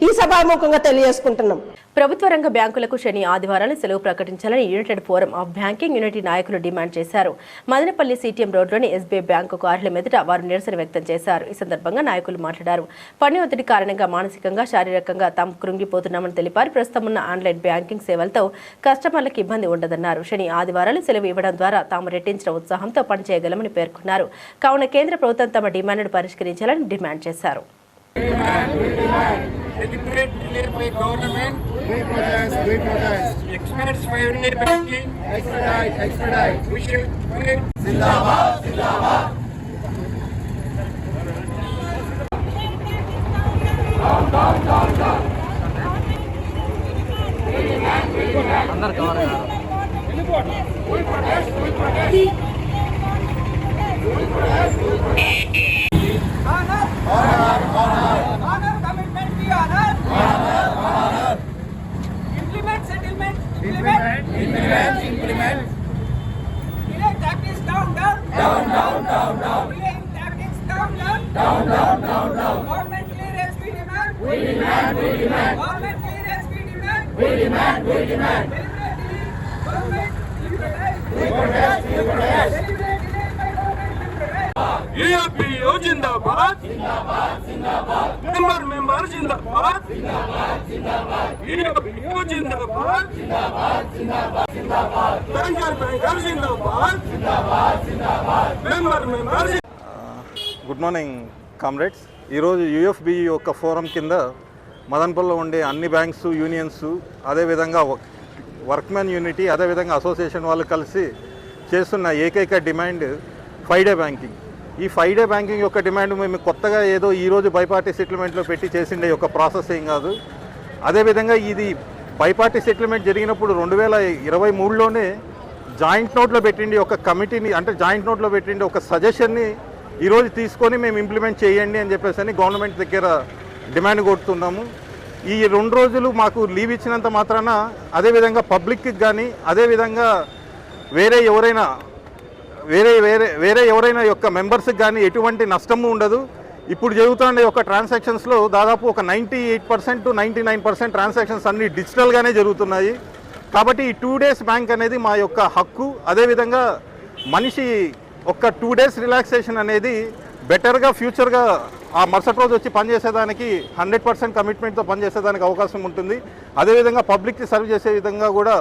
ఈ సభాముఖంగా తెలియజేసుకుంటున్నాం. ప్రభుత్వ రంగ బ్యాంకులకు శని ఆదివారాలు సెలవు ప్రకటించాలని United forum of banking unity నాయకులు డిమాండ్ చేశారు. మదనపల్లి సిటిఎం రోడ్లోని ఎస్బీఐ బ్యాంకు కార్యాలయం ఎదుట వారు నిరసన వ్యక్తం చేశారు. ఈ సందర్భంగా నాయకులు మాట్లాడారు. పని ఒత్తిడి కారణంగా మానసికంగా, శారీరకంగా తాము కృంగిపోతున్నామని తెలిపారు. ప్రస్తుతం ఉన్న ఆన్లైన్ బ్యాంకింగ్ సేవలతో కస్టమర్లకు ఇబ్బంది ఉండదన్నారు. శని ఆదివారాలు సెలవు ఇవ్వడం ద్వారా తాము రెట్టించిన ఉత్సాహంతో పనిచేయగలమని పేర్కొన్నారు. కావున కేంద్ర ప్రభుత్వం తమ డిమాండ్ను పరిష్కరించాలని డిమాండ్ చేశారు. Good morning comrades. ఈరోజు యూఎఫ్బిఈ యొక్క ఫోరం కింద మదన్పల్లిలో ఉండే అన్ని బ్యాంక్స్, యూనియన్స్, అదేవిధంగా వర్క్మెన్ యూనిటీ, అదేవిధంగా అసోసియేషన్ వాళ్ళు కలిసి చేస్తున్న ఏకైక డిమాండ్ 5 డే బ్యాంకింగ్. ఈ 5 డే బ్యాంకింగ్ యొక్క డిమాండ్ మేము కొత్తగా ఏదో ఈరోజు బైపార్టీ సెటిల్మెంట్లో పెట్టి చేసిండే యొక్క ప్రాసెస్ ఏం కాదు. అదేవిధంగా ఇది బైపార్టీ సెటిల్మెంట్ జరిగినప్పుడు 2023లోనే జాయింట్ నోట్లో పెట్టిండి ఒక కమిటీని, అంటే జాయింట్ నోట్లో పెట్టిండి ఒక సజెషన్ని ఈరోజు తీసుకొని మేము ఇంప్లిమెంట్ చేయండి అని చెప్పేసి గవర్నమెంట్ దగ్గర డిమాండ్ కొడుతున్నాము. ఈ 2 రోజులు మాకు లీవ్ ఇచ్చినంత మాత్రాన అదేవిధంగా పబ్లిక్కి కానీ, అదేవిధంగా వేరే ఎవరైనా యొక్క మెంబర్స్కి కానీ ఎటువంటి నష్టము ఉండదు. ఇప్పుడు జరుగుతున్న యొక్క ట్రాన్సాక్షన్స్లో దాదాపు ఒక 98% to 99% ట్రాన్సాక్షన్స్ అన్ని డిజిటల్గానే జరుగుతున్నాయి. కాబట్టి ఈ 2 days బ్యాంక్ అనేది మా యొక్క హక్కు. అదేవిధంగా మనిషి ఒక 2 days రిలాక్సేషన్ అనేది బెటర్గా ఫ్యూచర్గా ఆ మరుసటి రోజు వచ్చి పనిచేసేదానికి 100% కమిట్మెంట్తో పనిచేసేదానికి అవకాశం ఉంటుంది. అదేవిధంగా పబ్లిక్కి సర్వ్ చేసే విధంగా కూడా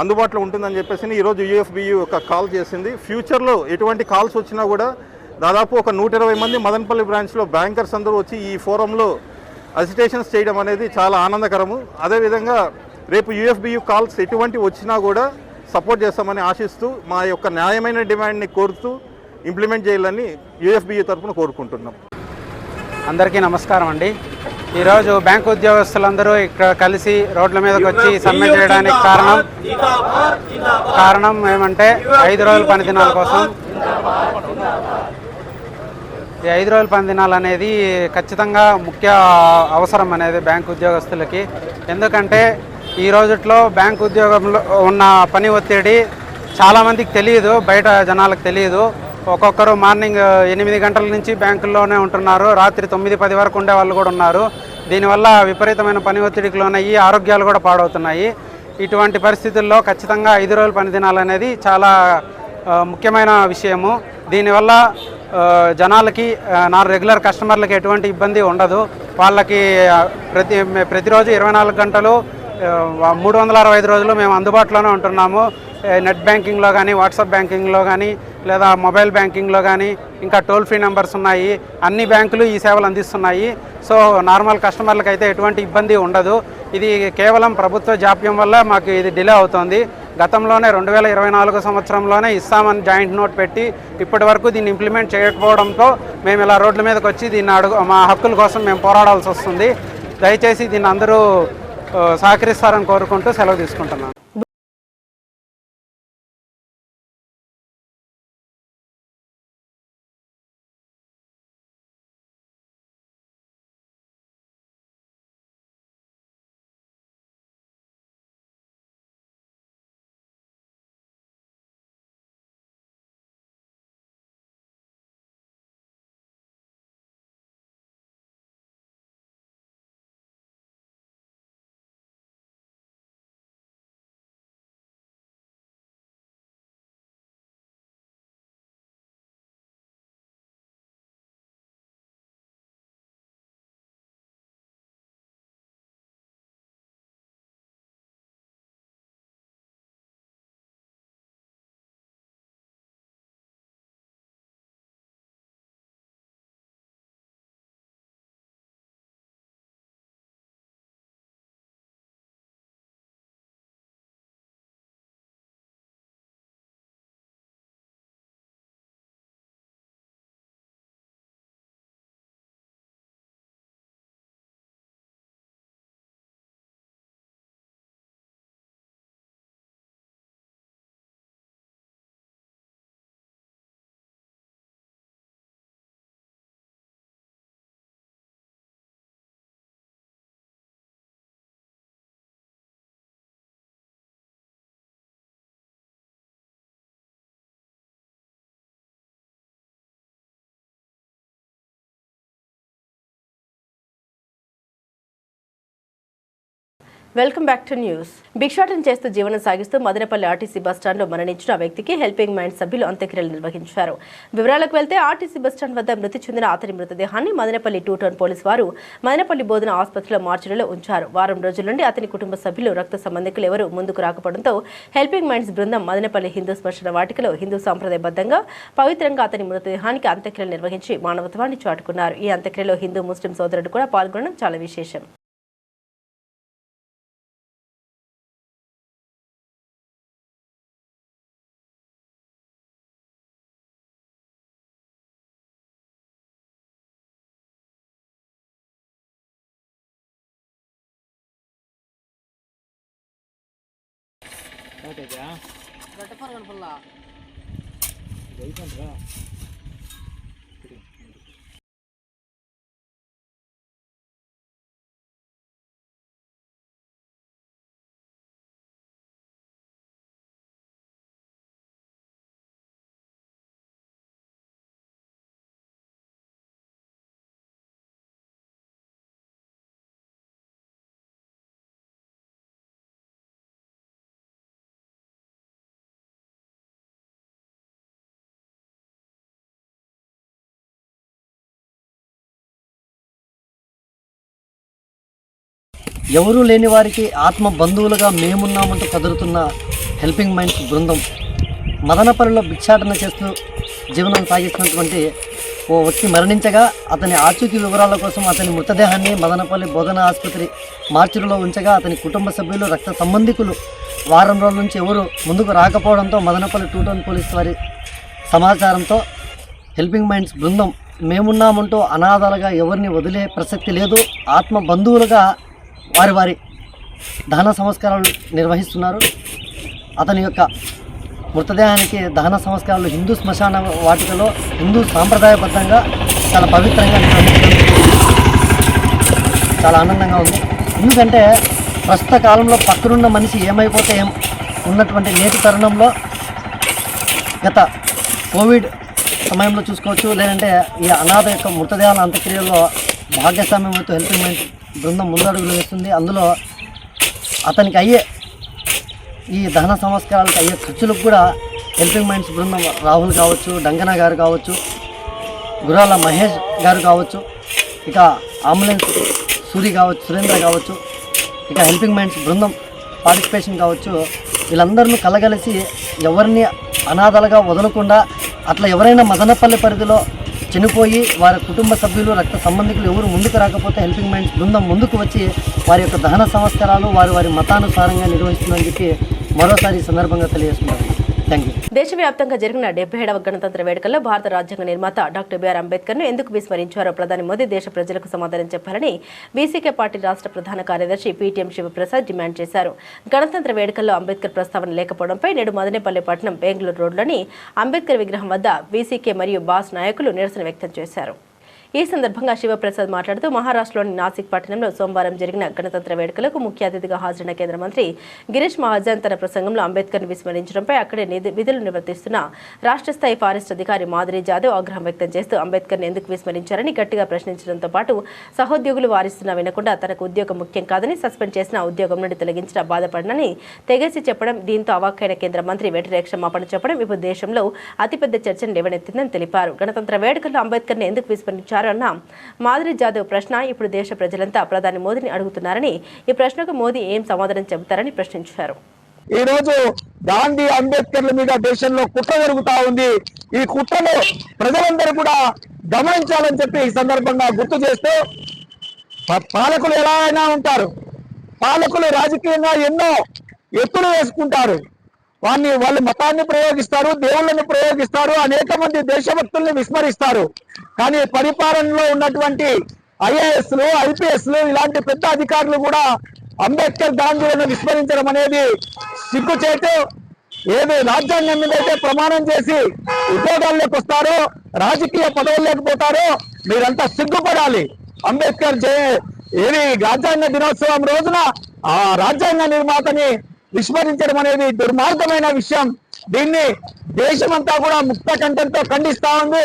అందుబాటులో ఉంటుందని చెప్పేసి ఈరోజు యూఎఫ్బియు ఒక కాల్ చేసింది. ఫ్యూచర్లో ఎటువంటి కాల్స్ వచ్చినా కూడా దాదాపు ఒక 120 మంది మదనపల్లి బ్రాంచ్లో బ్యాంకర్స్ అందరూ వచ్చి ఈ ఫోరంలో అజిటేషన్స్ చేయడం అనేది చాలా ఆనందకరము. అదేవిధంగా రేపు యూఎఫ్బియు కాల్స్ ఎటువంటి వచ్చినా కూడా సపోర్ట్ చేస్తామని ఆశిస్తూ మా యొక్క న్యాయమైన డిమాండ్ని కోరుతూ ఇంప్లిమెంట్ చేయాలని యూఎఫ్బియు తరఫున కోరుకుంటున్నాం. అందరికీ నమస్కారం అండి. ఈరోజు బ్యాంకు ఉద్యోగస్తులందరూ ఇక్కడ కలిసి రోడ్ల మీదకి వచ్చి సమ్మె చేయడానికి కారణం ఏమంటే 5 రోజుల పని దినాల కోసం. ఈ 5 రోజుల పని దినాలు అనేది ఖచ్చితంగా ముఖ్య అవసరం అనేది బ్యాంకు ఉద్యోగస్తులకి. ఎందుకంటే ఈ రోజుట్లో బ్యాంకు ఉద్యోగంలో ఉన్న పని ఒత్తిడి చాలామందికి తెలియదు, బయట జనాలకు తెలియదు. ఒక్కొక్కరు మార్నింగ్ 8 గంటల నుంచి బ్యాంకుల్లోనే ఉంటున్నారు, రాత్రి 9-10 వరకు ఉండే వాళ్ళు కూడా ఉన్నారు. దీనివల్ల విపరీతమైన పని ఒత్తిడికి లోనయ్యి ఆరోగ్యాలు కూడా పాడవుతున్నాయి. ఇటువంటి పరిస్థితుల్లో ఖచ్చితంగా 5 రోజుల పని దినాలు అనేది చాలా ముఖ్యమైన విషయము. దీనివల్ల జనాలకి, నా రెగ్యులర్ కస్టమర్లకి ఎటువంటి ఇబ్బంది ఉండదు. వాళ్ళకి ప్రతిరోజు 24 గంటలు 365 రోజులు మేము అందుబాటులోనే ఉంటున్నాము. నెట్ బ్యాంకింగ్లో కానీ, వాట్సాప్ బ్యాంకింగ్లో కానీ, లేదా మొబైల్ బ్యాంకింగ్లో కానీ, ఇంకా టోల్ ఫ్రీ నెంబర్స్ ఉన్నాయి. అన్ని బ్యాంకులు ఈ సేవలు అందిస్తున్నాయి. సో నార్మల్ కస్టమర్లకు అయితే ఎటువంటి ఇబ్బంది ఉండదు. ఇది కేవలం ప్రభుత్వ జాప్యం వల్ల మాకు ఇది డిలే అవుతుంది. గతంలోనే 2024 సంవత్సరంలోనే ఇస్తామని జాయింట్ నోట్ పెట్టి ఇప్పటి వరకు దీన్ని ఇంప్లిమెంట్ చేయకపోవడంతో మేము ఇలా రోడ్ల మీదకి వచ్చి దీన్ని మా హక్కుల కోసం మేము పోరాడాల్సి వస్తుంది. దయచేసి దీన్ని అందరూ సహకరిస్తారని కోరుకుంటూ సెలవు తీసుకుంటున్నాను. Welcome back to news. భిక్షాటన చేస్తూ జీవనం సాగిస్తూ మదనపల్లి ఆర్టీసీ బస్టాండ్లో మరణించిన వ్యక్తికి హెల్పింగ్ మైండ్ సభ్యులు అంత్యక్రియలు నిర్వహించారు. వివరాలకు వెళ్తే ఆర్టీసీ బస్టాండ్ వద్ద మృతి చెందిన అతని మృతదేహాన్ని మదనపల్లి 2 టౌన్ పోలీసు వారు మదనపల్లి బోధన ఆసుపత్రిలో మార్చురీలో ఉంచారు. వారం రోజుల నుండి అతని కుటుంబ సభ్యులు రక్త సంబంధికులు ఎవరూ ముందుకు రాకపోవడంతో హెల్పింగ్ మైండ్స్ బృందం మదనపల్లి హిందూ శ్మశాన వాటికలో హిందూ సాంప్రదాయబద్ధంగా పవిత్రంగా అతని మృతదేహానికి అంత్యక్రియలు నిర్వహించి మానవత్వాన్ని చాటుకున్నారు. ఈ అంత్యక్రియలో హిందూ ముస్లిం సోదరుడు కూడా పాల్గొనడం చాలా విశేషం. ఎవరూ లేని వారికి ఆత్మ బంధువులుగా మేమున్నామంటూ కదులుతున్న హెల్పింగ్ మైండ్స్ బృందం మదనపల్లిలో భిక్షాటన చేస్తూ జీవనం సాగిస్తున్నటువంటి ఓ వ్యక్తి మరణించగా అతని ఆచూకీ వివరాల కోసం అతని మృతదేహాన్ని మదనపల్లి బోధన ఆసుపత్రి మార్చురీలో ఉంచగా అతని కుటుంబ సభ్యులు రక్త సంబంధికులు వారం రోజుల నుంచి ఎవరు ముందుకు రాకపోవడంతో మదనపల్లి 2 టౌన్ పోలీసు వారి సమాచారంతో హెల్పింగ్ మైండ్స్ బృందం మేమున్నామంటూ అనాథాలుగా ఎవరిని వదిలే ప్రసక్తి లేదు, ఆత్మ బంధువులుగా వారి దహన సంస్కారాలు నిర్వహిస్తున్నారు. అతని యొక్క మృతదేహానికి దహన సంస్కారాలు హిందూ శ్మశాన వాటికలో హిందూ సాంప్రదాయబద్ధంగా చాలా పవిత్రంగా నిర్వహించడం చాలా ఆనందంగా ఉంది. ఎందుకంటే ప్రస్తుత కాలంలో పక్కనున్న మనిషి ఏమైపోతే ఉన్నటువంటి నేటి తరుణంలో గత కోవిడ్ సమయంలో చూసుకోవచ్చు, లేదంటే ఈ అనాథ యొక్క మృతదేహాల అంత్యక్రియల్లో భాగస్వామ్యంతో హెల్పింగ్ మైండ్ బృందం ముందడుగులు వేస్తుంది. అందులో అతనికి అయ్యే ఈ దహన సంస్కారాలకు అయ్యే ఖర్చులకు కూడా హెల్పింగ్ మైండ్స్ బృందం రాహుల్ కావచ్చు, డంగన గారు కావచ్చు, గురాల మహేష్ గారు కావచ్చు, ఇక అంబులెన్స్ సూరి కావచ్చు, సురేంద్ర కావచ్చు, ఇక హెల్పింగ్ మైండ్స్ బృందం పార్టిసిపేషన్ కావచ్చు, వీళ్ళందరినీ కలగలిసి ఎవరిని అనాథలుగా వదలకుండా అట్లా ఎవరైనా మదనపల్లి పరిధిలో చనిపోయి వారి కుటుంబ సభ్యులు రక్త సంబంధికులు ఎవరు ముందుకు రాకపోతే హెల్పింగ్ మైండ్స్ బృందం ముందుకు వచ్చి వారి యొక్క దహన సంస్కారాలు వారి మతానుసారంగా నిర్వహిస్తుందని చెప్పి మరోసారి ఈ సందర్భంగా తెలియజేస్తున్నారు. Thank you. దేశవ్యాప్తంగా జరిగిన 77వ గణతంత్ర వేడుకల్లో భారత రాజ్యాంగ నిర్మాత డాక్టర్ బిఆర్ అంబేద్కర్ను ఎందుకు విస్మరించారో ప్రధాని మోదీ దేశ ప్రజలకు సమాధానం చెప్పాలని బీసీకే పార్టీ రాష్ట్ర ప్రధాన కార్యదర్శి పీటీఎం శివప్రసాద్ డిమాండ్ చేశారు. గణతంత్ర వేడుకల్లో అంబేద్కర్ ప్రస్తావన లేకపోవడంపై నేడు మదనపల్లి పట్టణం బెంగళూరు రోడ్లోని అంబేద్కర్ విగ్రహం వద్ద బీసీకే మరియు బాస్ నాయకులు నిరసన వ్యక్తం చేశారు. ఈ సందర్భంగా శివప్రసాద్ మాట్లాడుతూ మహారాష్ట్రలోని నాసిక్ పట్టణంలో సోమవారం జరిగిన గణతంత్ర వేడుకలకు ముఖ్య అతిథిగా హాజరైన కేంద్ర మంత్రి గిరీష్ మహాజన్ తన ప్రసంగంలో అంబేద్కర్ను విస్మరించడంపై అక్కడే విధులు నిర్వర్తిస్తున్న రాష్ట్ర స్థాయి ఫారెస్ట్ అధికారి మాధురి జాదవ్ ఆగ్రహం వ్యక్తం చేస్తూ అంబేద్కర్ను ఎందుకు విస్మరించారని గట్టిగా ప్రశ్నించడంతో పాటు సహోద్యోగులు వారిస్తున్నా వినకుండా తనకు ఉద్యోగం ముఖ్యం కాదని సస్పెండ్ చేసిన ఉద్యోగం నుండి తొలగించిన బాధపడనని తెగేసి చెప్పడం, దీంతో అవాక్కైన కేంద్ర మంత్రి వెంటనే క్షమాపణ చెప్పడం ఇప్పుడు దేశంలో అతిపెద్ద చర్చను లేవనెత్తిందని తెలిపారు. గణతంత్ర వేడుకల్లో అంబేద్కర్ను ఎందుకు విస్మరించారు అన్న మాధురి జాదవ్ ప్రశ్న ఇప్పుడు దేశ ప్రజలంతా ప్రధాని మోదీని అడుగుతున్నారని, ఈ ప్రశ్నకు మోదీ ఏం సమాధానం చెబుతారని ప్రశ్నించారు. ఈ రోజు గాంధీ అంబేద్కర్ల మీద దేశంలో కుట్ర జరుగుతా ఉంది. ఈ కుట్రను ప్రజలందరూ కూడా గమనించాలని చెప్పి ఈ సందర్భంగా గుర్తు చేస్తూ, పాలకులు ఎలా అయినా ఉంటారు, పాలకులు రాజకీయంగా ఎన్నో ఎత్తులు వేసుకుంటారు, వాళ్ళు మతాన్ని ప్రయోగిస్తారు, దేవుళ్ళని ప్రయోగిస్తారు, అనేక మంది దేశభక్తుల్ని విస్మరిస్తారు. కానీ పరిపాలనలో ఉన్నటువంటి ఐఏఎస్లు, ఐపీఎస్లు ఇలాంటి పెద్ద అధికారులు కూడా అంబేద్కర్ గాంధీలను విస్మరించడం అనేది సిగ్గుచేటు. ఏది రాజ్యాంగం మీద అయితే ప్రమాణం చేసి ఉద్యోగాల్లోకి వస్తారో, రాజకీయ పదవుల్లోకి పోతారో మీరంతా సిగ్గుపడాలి. అంబేద్కర్ ఏది రాజ్యాంగ దినోత్సవం రోజున ఆ రాజ్యాంగ నిర్మాతని విస్మరించడం అనేది దుర్మార్గమైన విషయం. దీన్ని దేశమంతా కూడా ముక్త కంఠంతో ఖండిస్తా ఉంది.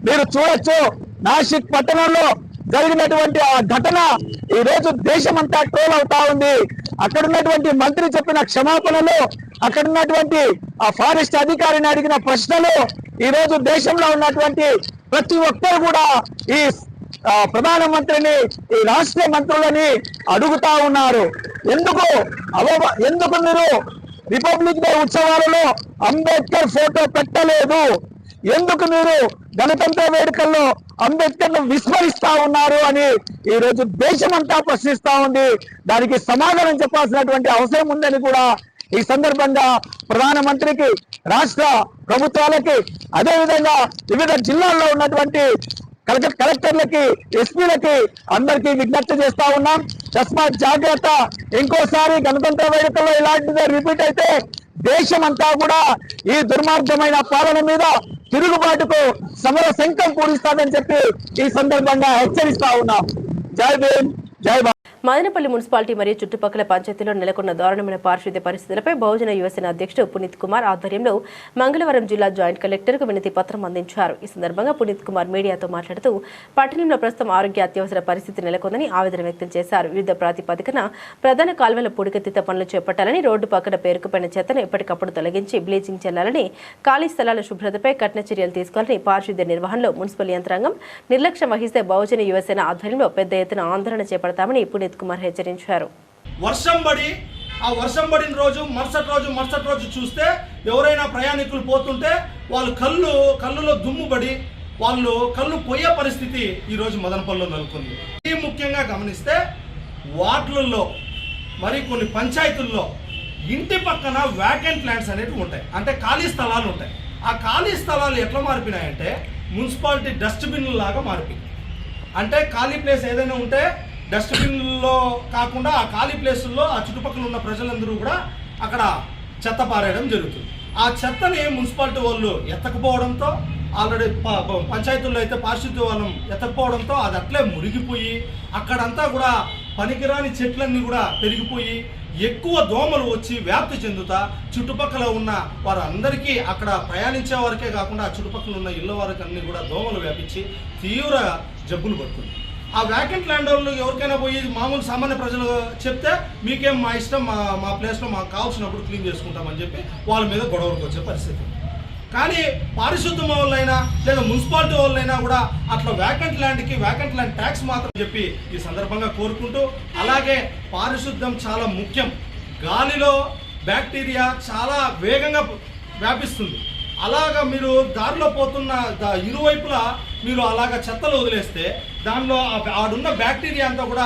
మీరు చూడొచ్చు, నాసిక్ పట్టణంలో జరిగినటువంటి ఆ ఘటన ఈ రోజు దేశమంతా ట్రోల్ అవుతా ఉంది. అక్కడ ఉన్నటువంటి మంత్రి చెప్పిన క్షమాపణలు, అక్కడ ఉన్నటువంటి ఆ ఫారెస్ట్ అధికారిని అడిగిన ప్రశ్నలు ఈ రోజు దేశంలో ఉన్నటువంటి ప్రతి ఒక్కరు కూడా ఈ ప్రధానమంత్రిని, ఈ రాష్ట్ర మంత్రులని అడుగుతా ఉన్నారు. ఎందుకు మీరు రిపబ్లిక్ డే ఉత్సవాలలో అంబేద్కర్ ఫోటో పెట్టలేదు? ఎందుకు మీరు గణతంత్ర వేడుకల్లో అంబేద్కర్ ను విస్మరిస్తా ఉన్నారు అని ఈ రోజు దేశమంతా ప్రశ్నిస్తా ఉంది. దానికి సమాధానం చెప్పాల్సినటువంటి అవసరం ఉందని కూడా ఈ సందర్భంగా ప్రధానమంత్రికి, రాష్ట్ర ప్రభుత్వాలకి, అదేవిధంగా వివిధ జిల్లాల్లో ఉన్నటువంటి కలెక్టర్లకి, ఎస్పీలకి అందరికీ విజ్ఞప్తి చేస్తా ఉన్నాం. తస్మాత్ జాగ్రత్త. ఇంకోసారి గణతంత్ర వేడుకల్లో ఇలాంటిదే రిపీట్ అయితే దేశమంతా కూడా ఈ దుర్మార్గమైన పాలన మీద తిరుగుబాటుకు సమర శంఖం పూరిస్తాదని చెప్పి ఈ సందర్భంగా హెచ్చరిస్తా ఉన్నాం. జై భీమ్, జై భారత్. మదనపల్లి మున్సిపాలిటీ మరియు చుట్టుపక్కల పంచాయతీలో నెలకొన్న దారుణమైన పారిశుద్ధ్య పరిస్థితులపై బహుజన యువసేన అధ్యక్షుడు పునీత్ కుమార్ ఆధ్వర్యంలో మంగళవారం జిల్లా జాయింట్ కలెక్టర్కు వినతి పత్రం అందించారు. ఈ సందర్భంగా పునీత్ కుమార్ మీడియాతో మాట్లాడుతూ పట్టణంలో ప్రస్తుతం ఆరోగ్య అత్యవసర పరిస్థితి నెలకొందని ఆవేదన వ్యక్తం చేశారు. వివిధ ప్రాతిపదికన ప్రధాన కాల్వల పూడికతీత పనులు చేపట్టాలని, రోడ్డు పక్కన పేరుకుపోయిన చెత్తను ఎప్పటికప్పుడు తొలగించి బ్లీచింగ్ చల్లాలని, ఖాళీ స్థలాల శుభ్రతపై కఠిన చర్యలు తీసుకోవాలని, పారిశుద్ధ్య నిర్వహణలో మున్సిపల్ యంత్రాంగం నిర్లక్ష్యం వహిస్తే బహుజన యువసేన ఆధ్వర్యంలో పెద్ద ఎత్తున ఆందోళన చేపడతామని పునీత్ కుమార్ హెచ్చరించారు. వర్షం పడిన రోజు మరుసటి రోజు చూస్తే ఎవరైనా ప్రయాణికులు పోతుంటే వాళ్ళు కళ్ళులో దుమ్ము పడి వాళ్ళు కళ్ళు పోయే పరిస్థితి ఈ రోజు మదనపల్లిలో నెలకొంది. ఈ ముఖ్యంగా గమనిస్తే వార్డులలో మరి కొన్ని పంచాయతీల్లో ఇంటి పక్కన వ్యాకెంట్ ల్యాండ్స్ అనేవి ఉంటాయి, అంటే ఖాళీ స్థలాలు ఉంటాయి. ఆ ఖాళీ స్థలాలు ఎట్లా మారిపోయినాయంటే మున్సిపాలిటీ డస్ట్బిన్ లాగా మారిపోయింది. అంటే ఖాళీ ప్లేస్ ఏదైనా ఉంటే డస్ట్బిన్లో కాకుండా ఆ ఖాళీ ప్లేసుల్లో ఆ చుట్టుపక్కల ఉన్న ప్రజలందరూ కూడా అక్కడ చెత్త పారేయడం జరుగుతుంది. ఆ చెత్తని మున్సిపాలిటీ వాళ్ళు ఎత్తకపోవడంతో, ఆల్రెడీ పంచాయతీల్లో అయితే పారిశుద్ధ్య వాళ్ళం ఎత్తకపోవడంతో అది అట్లే మురిగిపోయి అక్కడంతా కూడా పనికిరాని చెట్లన్నీ కూడా పెరిగిపోయి ఎక్కువ దోమలు వచ్చి వ్యాప్తి చెందుతా చుట్టుపక్కల ఉన్న వారందరికీ, అక్కడ ప్రయాణించే వారికే కాకుండా ఆ చుట్టుపక్కల ఉన్న ఇళ్ళ వారికి అన్ని కూడా దోమలు వ్యాపించి తీవ్ర జబ్బులు పడుతుంది. ఆ వ్యాకెంట్ ల్యాండ్ వాళ్ళు ఎవరికైనా పోయి మామూలు సామాన్య ప్రజలు చెప్తే మీకేం మా ఇష్టం, మా ప్లేస్లో మాకు కావాల్సినప్పుడు క్లీన్ చేసుకుంటామని చెప్పి వాళ్ళ మీద గొడవలకు వచ్చే పరిస్థితి. కానీ పారిశుద్ధ్యం వాళ్ళైనా లేదా మున్సిపాలిటీ వాళ్ళైనా కూడా అట్లా వ్యాకెంట్ ల్యాండ్ ట్యాక్స్ మాత్రం చెప్పి ఈ సందర్భంగా కోరుకుంటూ, అలాగే పారిశుద్ధ్యం చాలా ముఖ్యం. గాలిలో బ్యాక్టీరియా చాలా వేగంగా వ్యాపిస్తుంది. అలాగా మీరు దారిలో పోతున్న ఇరువైపులా మీరు అలాగా చెత్తలు వదిలేస్తే దానిలో ఆడున్న బ్యాక్టీరియా అంతా కూడా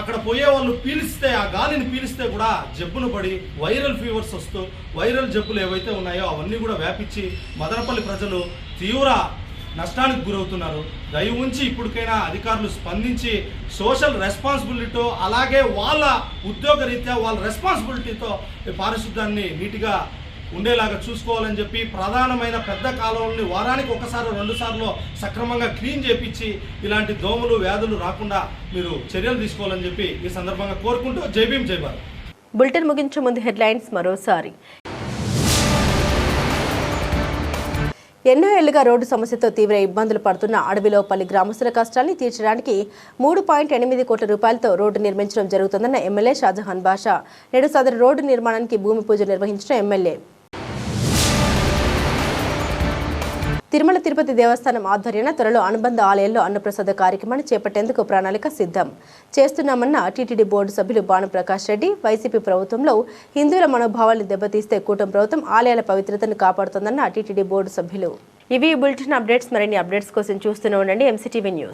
అక్కడ పోయే వాళ్ళు పీలిస్తే, ఆ గాలిని పీలిస్తే కూడా జబ్బును పడి వైరల్ ఫీవర్స్ వస్తూ వైరల్ జబ్బులు ఏవైతే ఉన్నాయో అవన్నీ కూడా వ్యాపించి మదనపల్లి ప్రజలు తీవ్ర నష్టానికి గురవుతున్నారు. దయ ఉంచి ఇప్పటికైనా అధికారులు స్పందించి సోషల్ రెస్పాన్సిబిలిటీతో, అలాగే వాళ్ళ ఉద్యోగ రీత్యా వాళ్ళ రెస్పాన్సిబిలిటీతో పారిశుద్ధ్యాన్ని నీట్గా ఉండేలాగా చూసుకోవాలని చెప్పి, ప్రధానమైన పెద్ద కాలువల్ని వారానికి 1-2 సార్లు సక్రమంగా క్లీన్ చేపించి ఇలాంటి దోమలు వ్యాధులు రాకుండా మీరు చర్యలు తీసుకోవాలని చెప్పి ఈ సందర్భంగా కోరుకుంటూ జై భీమ్, జై భారత్. బులెటిన్ ముగించే ముందు హెడ్లైన్స్ మరోసారి. ఎన్నో ఏళ్లుగా రోడ్డు సమస్యతో తీవ్ర ఇబ్బందులు పడుతున్న అడవిలోపల్లి గ్రామస్తుల కష్టాన్ని తీర్చడానికి 3.8 కోట్ల రూపాయలతో రోడ్డు నిర్మించడం జరుగుతుందన్న ఎమ్మెల్యే షాజహాన్ బాషా. నేడు సదరు రోడ్డు నిర్మాణానికి భూమి పూజ నిర్వహించిన ఎమ్మెల్యే. తిరుమల తిరుపతి దేవస్థానం ఆధ్వర్యాన త్వరలో అనుబంధ ఆలయాల్లో అన్నప్రసాద కార్యక్రమాన్ని చేపట్టేందుకు ప్రణాళిక సిద్ధం చేస్తున్నామన్న టీటీడీ బోర్డు సభ్యులు భానుప్రకాష్ రెడ్డి. వైసీపీ ప్రభుత్వంలో హిందువుల మనోభావాలను దెబ్బతీస్తే కూటమి ప్రభుత్వం ఆలయాల పవిత్రతను కాపాడుతోందన్న టీటీడీ బోర్డు సభ్యులు. ఇవి బులెటిన్ అప్డేట్స్. మరిన్ని అప్డేట్స్ కోసం చూస్తూనే ఉండండి MCTV న్యూస్.